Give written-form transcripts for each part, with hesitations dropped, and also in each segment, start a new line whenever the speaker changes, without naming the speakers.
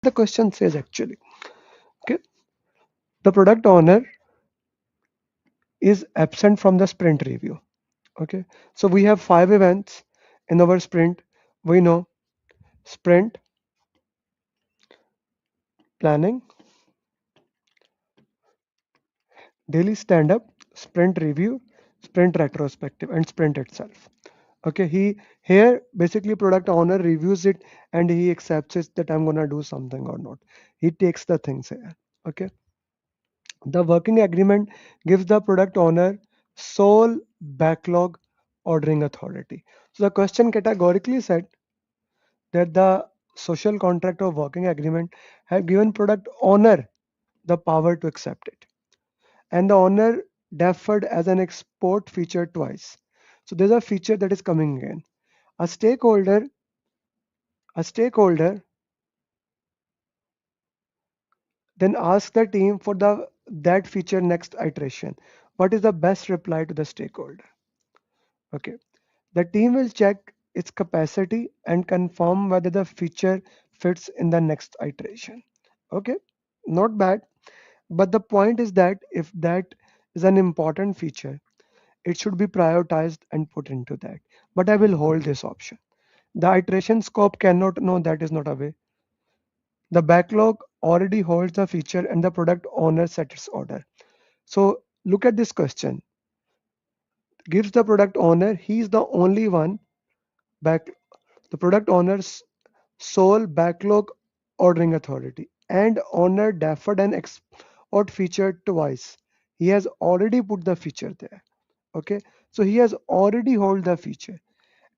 The question says actually, okay, the product owner is absent from the sprint review. Okay, so we have 5 events in our sprint. We know sprint planning, daily stand up, sprint review, sprint retrospective, and sprint itself. Okay, he here basically product owner reviews it and he accepts it that I'm gonna do something or not. He takes the things here. Okay, the working agreement gives the product owner sole backlog ordering authority. So the question categorically said that the social contract or working agreement have given product owner the power to accept it, and the owner deferred as an export feature twice. So there's a feature that is coming in. A stakeholder, a stakeholder then asks the team for the that feature next iteration. What is the best reply to the stakeholder? Okay. The team will check its capacity and confirm whether the feature fits in the next iteration. Okay, not bad. But the point is that if that is an important feature, it should be prioritized and put into that. But I will hold this option. The iteration scope cannot, no, that is not a way. The backlog already holds the feature and the product owner sets its order. So look at this question. Gives the product owner, he's the only one back the product owner's sole backlog ordering authority and owner deferred an export feature twice. He has already put the feature there. Okay, so he has already hold the feature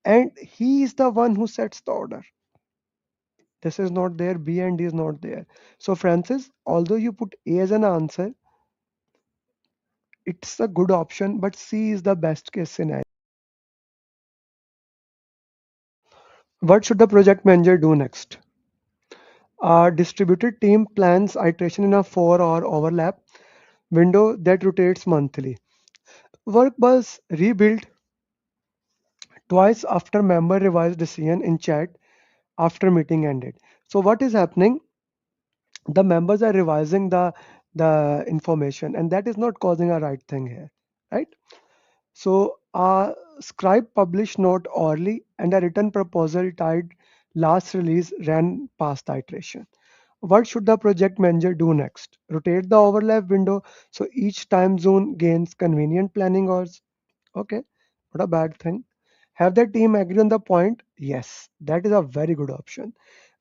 and he is the one who sets the order. This is not there, B and D is not there. So Francis, although you put A as an answer, it's a good option, but C is the best case scenario. What should the project manager do next? A distributed team plans iteration in a 4-hour overlap window that rotates monthly. Work was rebuilt twice after member revised decision in chat after meeting ended. So what is happening? The members are revising the information, and that is not causing a right thing here, right? So a scribe published note early and a written proposal tied last release ran past the iteration. What should the project manager do next? Rotate the overlap window so each time zone gains convenient planning hours. Okay, not a bad thing. Have the team agree on the point? Yes, that is a very good option.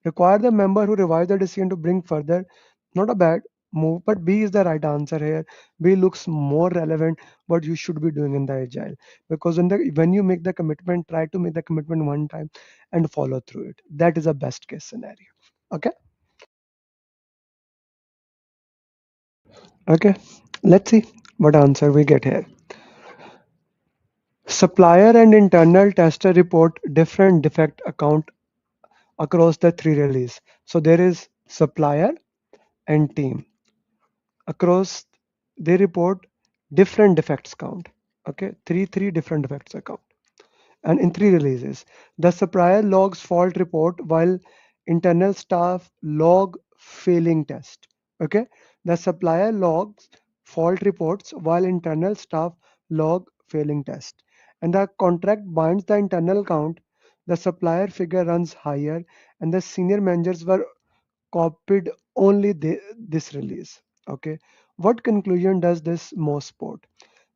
Require the member who revised the decision to bring further. Not a bad move, but B is the right answer here. B looks more relevant what you should be doing in the agile, because when you make the commitment, try to make the commitment one time and follow through it. That is a best case scenario. Okay. Okay. Let's see what answer we get here. Supplier and internal tester report different defect account across the 3 release. So there is supplier and team. Across they report different defects count. Okay, three different defects account. And in 3 releases, the supplier logs fault report while internal staff log failing test. Okay, the supplier logs fault reports while internal staff log failing test. And the contract binds the internal count. The supplier figure runs higher, and the senior managers were copied only this release. Okay, what conclusion does this most support?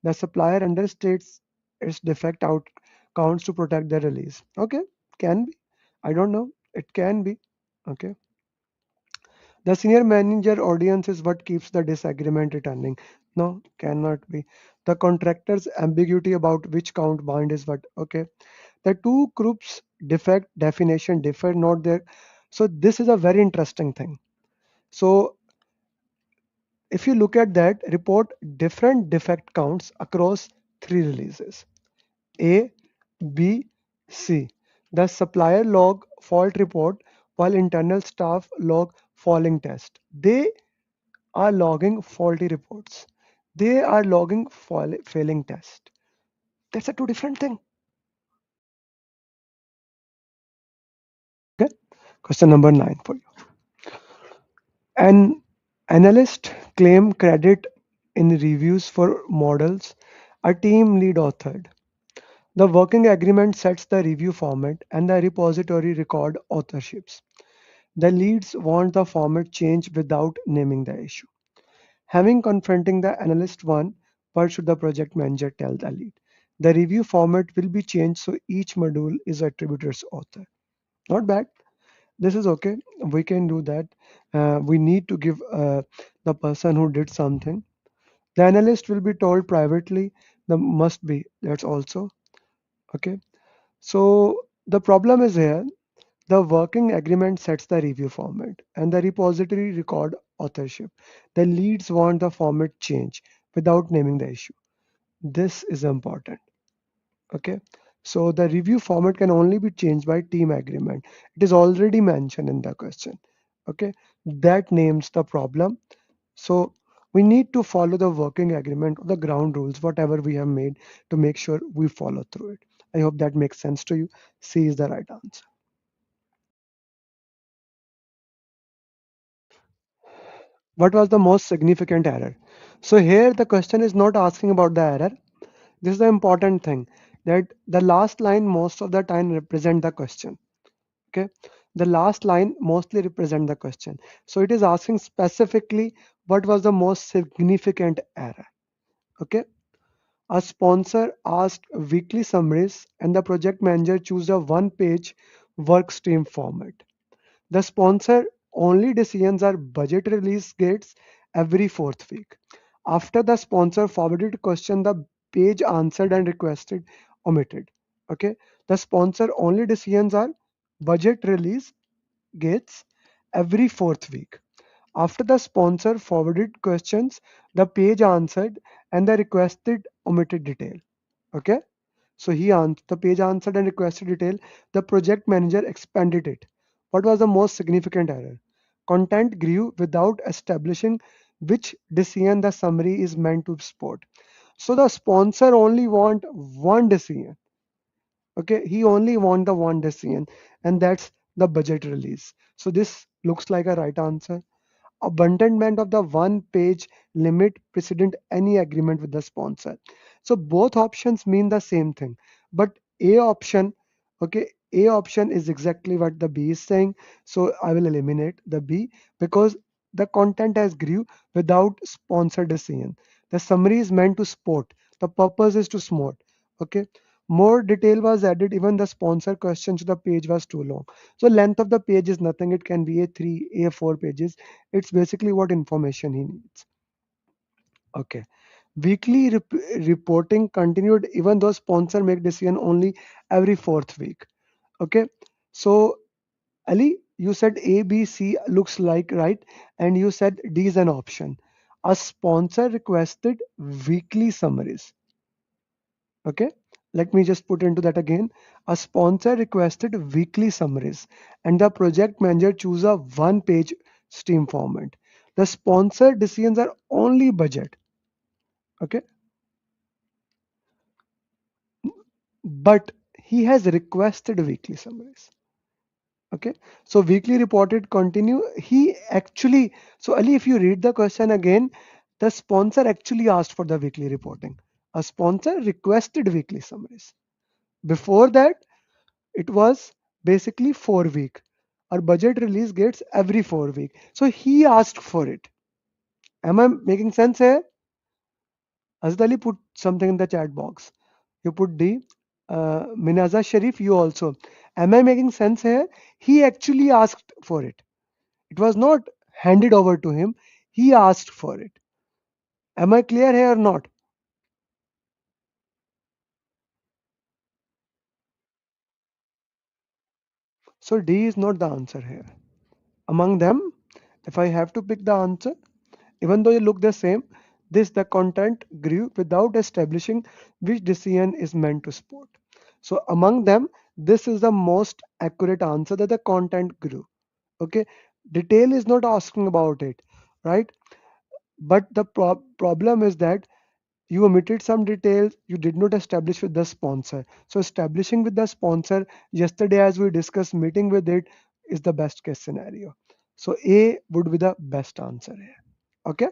The supplier understates its defect out counts to protect the release. Okay, can be. I don't know. It can be. Okay. The senior manager audience is what keeps the disagreement returning. No, cannot be. The contractor's ambiguity about which count bind is what. Okay. The two groups defect definition differ, not there. So this is a very interesting thing. So if you look at that, report different defect counts across 3 releases. A, B, C. The supplier log fault report while internal staff log falling test. They are logging faulty reports. They are logging failing test. That's a two different thing. Okay. Question number 9 for you. An analyst claim credit in reviews for models. A team lead authored. The working agreement sets the review format and the repository record authorships. The leads want the format changed without naming the issue. Having confronting the analyst one, what should the project manager tell the lead? The review format will be changed so each module is attributed as author. Not bad. This is okay. We can do that. We need to give the person who did something. The analyst will be told privately. The must be. That's also okay. So the problem is here. The working agreement sets the review format and the repository record authorship. The leads want the format change without naming the issue. This is important. Okay. So the review format can only be changed by team agreement. It is already mentioned in the question. Okay. That names the problem. So we need to follow the working agreement or the ground rules, whatever we have made to make sure we follow through it. I hope that makes sense to you. C is the right answer. What was the most significant error? So here the question is not asking about the error. This is the important thing that the last line most of the time represent the question. Okay, the last line mostly represent the question. So it is asking specifically what was the most significant error. Okay, a sponsor asked weekly summaries and the project manager choose a one page work stream format. The sponsor only decisions are budget release gates every fourth week. After the sponsor forwarded question, the page answered and requested omitted. Okay. The sponsor only decisions are budget release gates every fourth week. After the sponsor forwarded questions, the page answered and the requested omitted detail. Okay. So the page answered and requested detail. The project manager expanded it. What was the most significant error? Content grew without establishing which decision the summary is meant to support. So the sponsor only want one decision. Okay, he only want the one decision, and that's the budget release. So this looks like a right answer. Abandonment of the one page limit precedent any agreement with the sponsor. So both options mean the same thing, but a option, okay, a option is exactly what the b is saying. So I will eliminate the b because the content has grew without sponsor decision. The summary is meant to support, the purpose is to support. Okay, more detail was added, even the sponsor question to the page was too long. So length of the page is nothing, it can be a3 a4 pages. It's basically what information he needs. Okay. Weekly reporting continued even though sponsor make decision only every fourth week. Okay. So Ali, you said A, B, C looks like right, and you said D is an option. A sponsor requested weekly summaries. Okay. Let me just put into that again. A sponsor requested weekly summaries, and the project manager choose a one-page stream format. The sponsor decisions are only budget. Okay, but he has requested weekly summaries. Okay, so weekly reported continue. He actually, so Ali, if you read the question again, the sponsor actually asked for the weekly reporting. A sponsor requested weekly summaries. Before that, it was basically 4 week. Our budget release gets every 4 week. So he asked for it. Am I making sense here? Azad Ali put something in the chat box. You put D. Minaza Sharif, you also. Am I making sense here? He actually asked for it. It was not handed over to him. He asked for it. Am I clear here or not? So D is not the answer here. Among them, if I have to pick the answer, even though you look the same, this the content grew without establishing which decision is meant to support. So among them, this is the most accurate answer that the content grew. Okay, detail is not asking about it, right? But the problem is that you omitted some details, you did not establish with the sponsor. So establishing with the sponsor yesterday, as we discussed, meeting with it is the best case scenario. So A would be the best answer here. Okay.